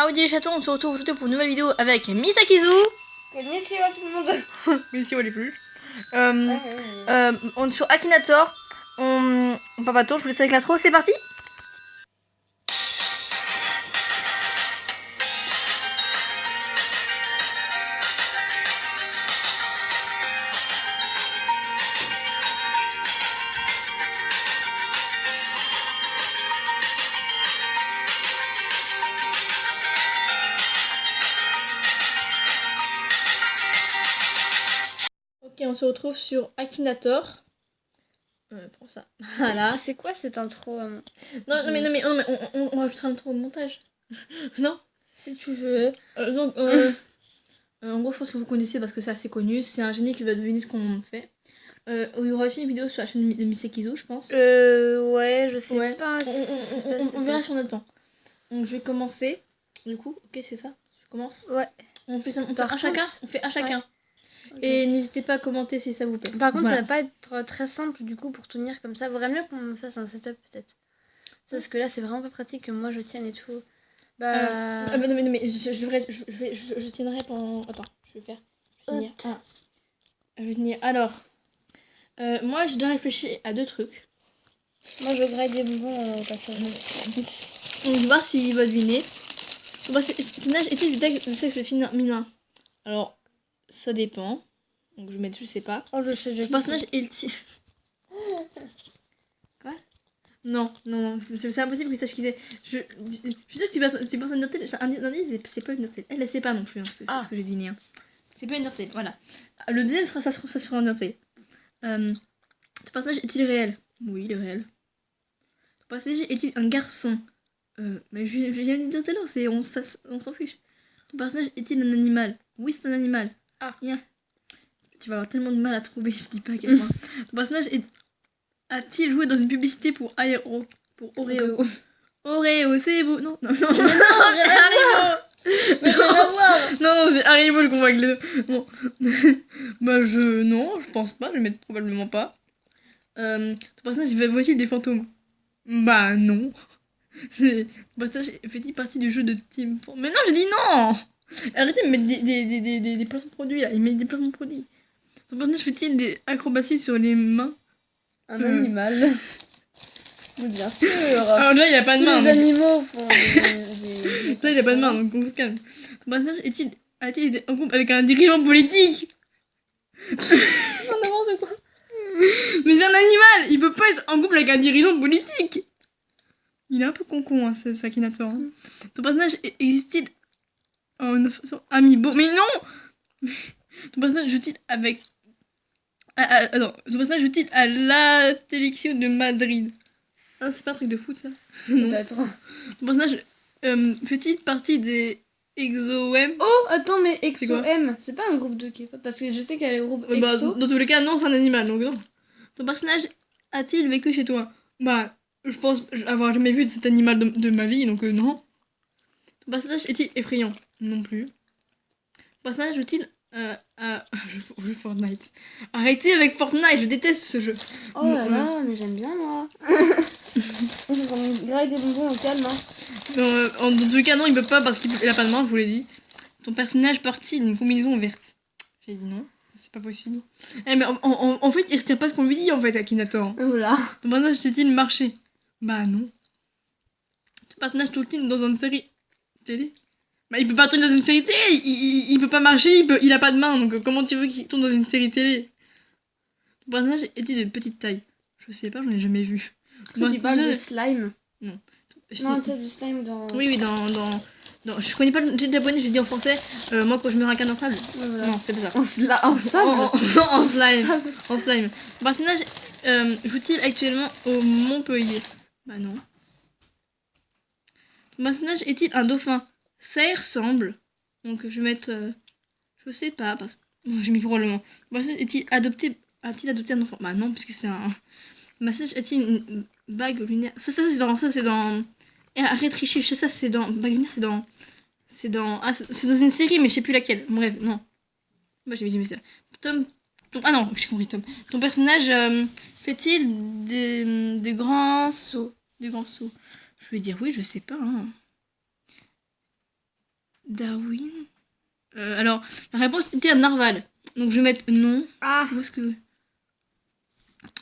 Audi les chatons, on se retrouve aujourd'hui pour une nouvelle vidéo avec Misakizu. Konnichiwa tout le monde. Konnichiwa les plus. On est sur Akinator. On part pas tour, je vous laisse avec l'intro, c'est parti. Ok, on se retrouve sur Akinator. Pour ça. Voilà. C'est quoi cette intro Non, mais on rajoutera l'intro au montage. Non, si tu veux. En gros, je pense que vous connaissez parce que c'est assez connu. C'est un génie qui va deviner ce qu'on fait. Il y aura aussi une vidéo sur la chaîne de Misakizu, je pense. Ouais, je sais Ouais. pas. On verra si on a le temps. Donc je vais commencer. Du coup, ok, c'est ça. Je commence. Ouais. On fait un chacun. On fait un chacun. Ouais. Et n'hésitez pas à commenter si ça vous plaît. Par contre, voilà. ça va pas être très simple du coup pour tenir comme ça. Vaudrait mieux qu'on me fasse un setup peut-être. Parce que là, c'est vraiment pas pratique que moi je tienne et tout. Bah. Mais non, mais je tiendrai pendant. Attends, je vais faire. Je vais tenir. Alors, moi j'ai déjà réfléchi à deux trucs. Moi je grille des bonbons au passage. On va voir s'il va deviner. Son personnage est-il de sexe féminin? Alors, ça dépend. Donc je vais mettre je sais pas. Oh, je sais, Son personnage est-il. Quoi? Non, c'est impossible qu'il sache qui c'est. Je suis sûre que tu penses à une Nortel. C'est pas une Nortel. Elle ne sait pas non plus, hein, c'est ce que j'ai deviné. Hein. C'est pas une Nortel, voilà. Le deuxième sera ça sera une Nortel. Ton personnage est-il réel? Oui, il est réel. Ton personnage est-il un garçon? Mais je viens de dire tout à l'heure, on s'en fiche. Ton personnage est-il un animal? Oui, c'est un animal. Ah. Yeah. Tu vas avoir tellement de mal à trouver, je dis pas à quel point. Ton personnage a-t-il joué dans une publicité pour Oreo? Oreo, c'est beau. Non, Haribo. Mais rien à voir. Non, c'est Haribo, je confonds avec les deux. Bon. Bah, non, je pense pas, je vais mettre probablement pas. Ton personnage voit-il des fantômes? Bah, non. Ton personnage fait-il partie du jeu de Team Fortress? Mais non, j'ai dit non. Arrêtez de mettre des placements de produits là, il met des placements de produits. Ton personnage fait-il des acrobaties sur les mains? Un animal. Mais bien sûr. Alors là, il a pas de main. Les animaux font des... Là, il a pas de main, donc on se calme. Ton personnage a-t-il été en couple avec un dirigeant politique? Non, n'importe quoi. Mais c'est un animal, il peut pas être en couple avec un dirigeant politique. Il est un peu con, hein, ce Akinator. Hein. Ton personnage existe-t-il en amiibo? Mais non. Ton personnage joue-t-il avec... Attends, ton personnage joue-t-il à l'Atlético de Madrid? Ah, c'est pas un truc de foot, ça? Non. Peut-être. Ton personnage fait-il partie des EXO-M? Oh, attends, mais EXO-M, c'est pas un groupe de K-pop? Parce que je sais qu'il y a le groupe EXO. Dans tous les cas, non, c'est un animal, donc non. Ton personnage a-t-il vécu chez toi? Bah, je pense avoir jamais vu cet animal de ma vie, donc non. Ton personnage est-il effrayant? Non plus. Ton personnage joue-t-il je joue Fortnite. Arrêtez avec Fortnite, je déteste ce jeu. Oh là là, mais j'aime bien moi. On graille des bonbons au calme. Hein. Dans tous les cas, non, il peut pas parce qu'il a pas de main, je vous l'ai dit. Ton personnage partit d'une combinaison verte. J'ai dit non, c'est pas possible. Mais en fait, il retient pas ce qu'on lui dit en fait, Akinator. Voilà. Ton personnage sait-il marcher? Bah non. Ton personnage tourne dans une série télé? Bah il peut pas tourner dans une série télé, il peut pas marcher, il a pas de main, donc comment tu veux qu'il tourne dans une série télé? Ton personnage est-il de petite taille? Je sais pas, j'en ai jamais vu. Tu parles de slime? Non. Non, tu sais, du slime dans... Oui, dans... Je connais pas le japonais, je dis en français. Moi, quand je me raccane en sable... Voilà. Non, c'est pas ça. En sable? En slime. En slime. Ton personnage joue-t-il actuellement au Montpellier? Bah non. Ton personnage est-il un dauphin? Ça y ressemble. Donc je vais mettre... je sais pas, parce que... Bon, j'ai mis probablement. Ton personnage a-t-il adopté un enfant? Bah non, puisque c'est un... Ton personnage a-t-il une bague lunaire? Ça c'est dans... Arrête de tricher, ça c'est dans... Bague lunaire, c'est dans... c'est dans une série, mais je sais plus laquelle. Bref, non. Moi j'ai mis ça. Ah non, j'ai compris, Tom. Ton personnage fait-il des grands sauts? Des grands sauts. Je vais dire oui, je sais pas. Hein. Darwin. Alors, la réponse était à Narval. Donc je vais mettre non. Ah. Où est-ce que...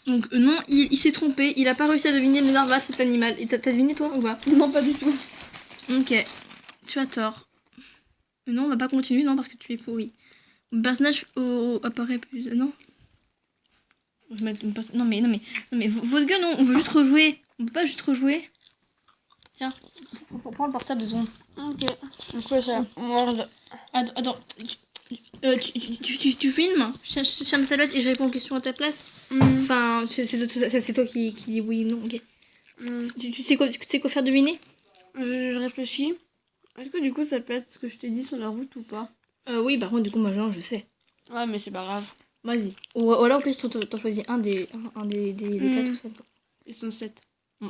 Donc non, il s'est trompé. Il a pas réussi à deviner le narval, cet animal. Et t'as deviné toi ou pas? Non, pas du tout. Ok. Tu as tort. Non, on va pas continuer, non, parce que tu es pourri. Le personnage apparaît plus... Non. Je vais mettre non mais votre gueule, non, on veut juste rejouer. On peut pas juste rejouer. Tiens, prends le portable de secondes. Ok. C'est quoi ça? Moi, Attends. Tu filmes, cherche ma tablette et je réponds aux questions à ta place. Enfin, c'est toi qui dis oui ou non, ok. Tu sais quoi faire deviner? Je réfléchis. Est-ce que du coup ça peut être ce que je t'ai dit sur la route ou pas? Oui, par contre, du coup, moi, genre, je sais. Ouais, mais c'est pas grave. Vas-y. Ou alors, en plus, t'en choisis un des 4 ou 5. Ils sont 7. Je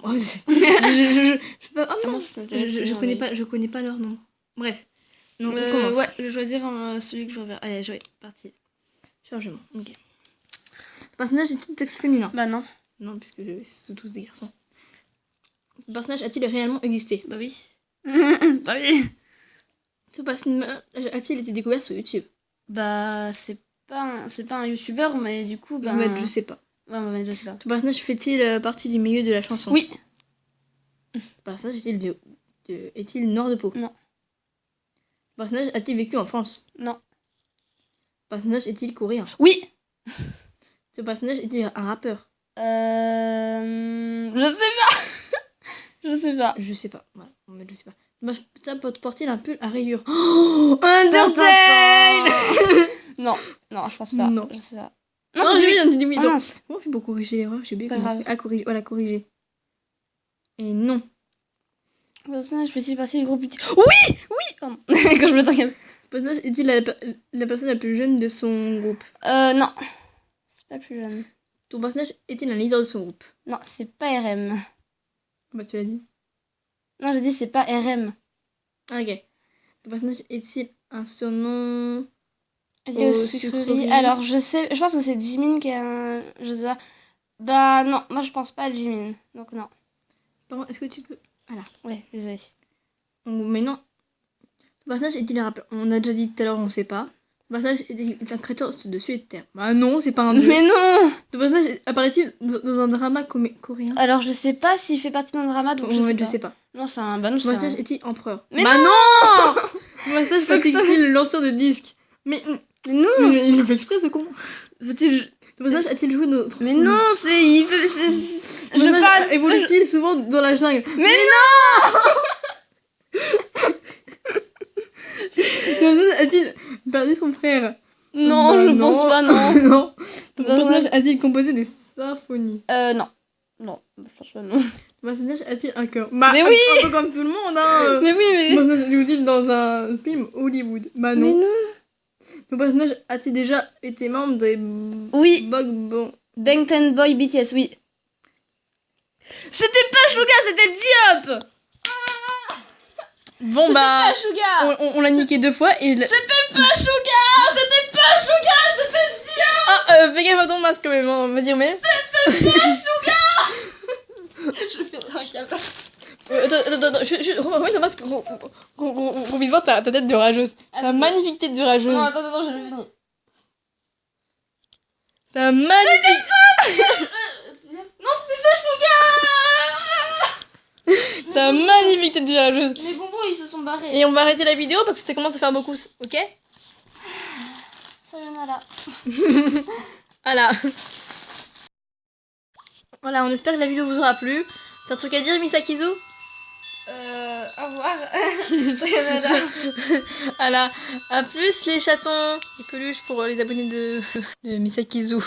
connais pas leur nom. Bref. Donc, on commence. Ouais, je vais choisir celui que je reverrai. Allez, jouer. Parti. Chargement. Ok. Le personnage est un texte féminin? Bah non. Non, puisque c'est tous des garçons. Le personnage a-t-il réellement existé? Bah oui. Bah oui. Ce personnage a-t-il été découvert sur YouTube? Bah c'est pas un youtubeur, mais du coup, bah... Je sais pas. Ouais, on va mettre je sais pas. Ce personnage fait-il partie du milieu de la chanson? Oui. Le personnage est-il nord de Pau? Non. Le personnage a-t-il vécu en France? Non. Le personnage est-il coréen? Oui. Ce personnage est-il un rappeur? Je sais pas. Je sais pas. Je sais pas. Voilà, on met je sais pas. Ça porte-t-il un pull à rayures? Oh, Undertale. Non, je pense pas. Non. Je sais pas. Non, j'ai dit oui. Ah, Donc, mince. comment on fait pour corriger l'erreur? Je sais bien Pas comment on grave. fait. Ah, corriger. Voilà, corriger. Et non. Le personnage fait-il partie du groupe BTS? Oui. Pardon. Quand je me t'inquiète. Ce personnage est-il la personne la plus jeune de son groupe? Non. C'est pas plus jeune. Ton personnage est-il un leader de son groupe? Non, c'est pas RM. Bah, tu l'as dit. Non, j'ai dit c'est pas RM. Ah, ok. Ton personnage est-il un surnom? Lié aux sucreries. Alors, je pense que c'est Jimin qui a un... Je sais pas. Bah non, moi je pense pas à Jimin. Donc non. Par contre, est-ce que tu peux... Voilà. Ouais, désolé. Mais non. Ton personnage est-il un rappeur? On a déjà dit tout à l'heure, on sait pas. Ton personnage est un créateur de cieux et de terre? Bah non, c'est pas un dieu. Mais non. Ton personnage apparaît-il dans un drama coréen? Alors, je sais pas s'il fait partie d'un drama, donc Je sais pas. Non, c'est un... Bah non, Ton c'est personnage un... est-il empereur? Mais bah non. Ton personnage pratique-t-il lanceur de disques? Mais non. Mais il le fait exprès, ce con. Faut-il... Ton personnage a-t-il joué notre... Mais non, c'est... Il fait... Je parle... Évolue-t-il souvent dans la jungle? Mais non. Ton personnage a-t-il perdu son frère? Non, je pense pas, non. Non. Ton personnage a-t-il composé des symphonies? Non. Non, je pense pas, non. Ton personnage a-t-il un cœur? Bah, mais oui. Un peu comme tout le monde, hein. Mais oui, mais... Ton personnage joue-t-il dans un film Hollywood? Bah non. Mais non. Ton personnage a-t-il déjà été membre des... Oui. Bon. Bangtan Boy BTS, oui. C'était pas Suga, c'était Diop. Bon bah... Pas Suga. On l'a niqué 2 fois et... C'était pas Suga. C'était pas Suga, c'était Diop. Ah, fais gaffe à ton masque quand même, hein. Vas-y, remets. C'était pas Suga. Je vais péter un câble. Attends, remets ton masque, qu'on puisse voir ta tête de rageuse. Ta magnifique tête de rageuse. Non, attends, j'ai fini. Ta magnifique... Non, c'était pas Suga. Ta magnifique tête de rageuse. Les bonbons, ils se sont barrés. Et on va arrêter la vidéo parce que ça commence à faire beaucoup, ok? Sayonara. Voilà. Voilà, on espère que la vidéo vous aura plu. T'as un truc à dire, Misakizu? Au revoir. Sayonara. Voilà. À plus les chatons. Les peluches pour les abonnés de Misakizu.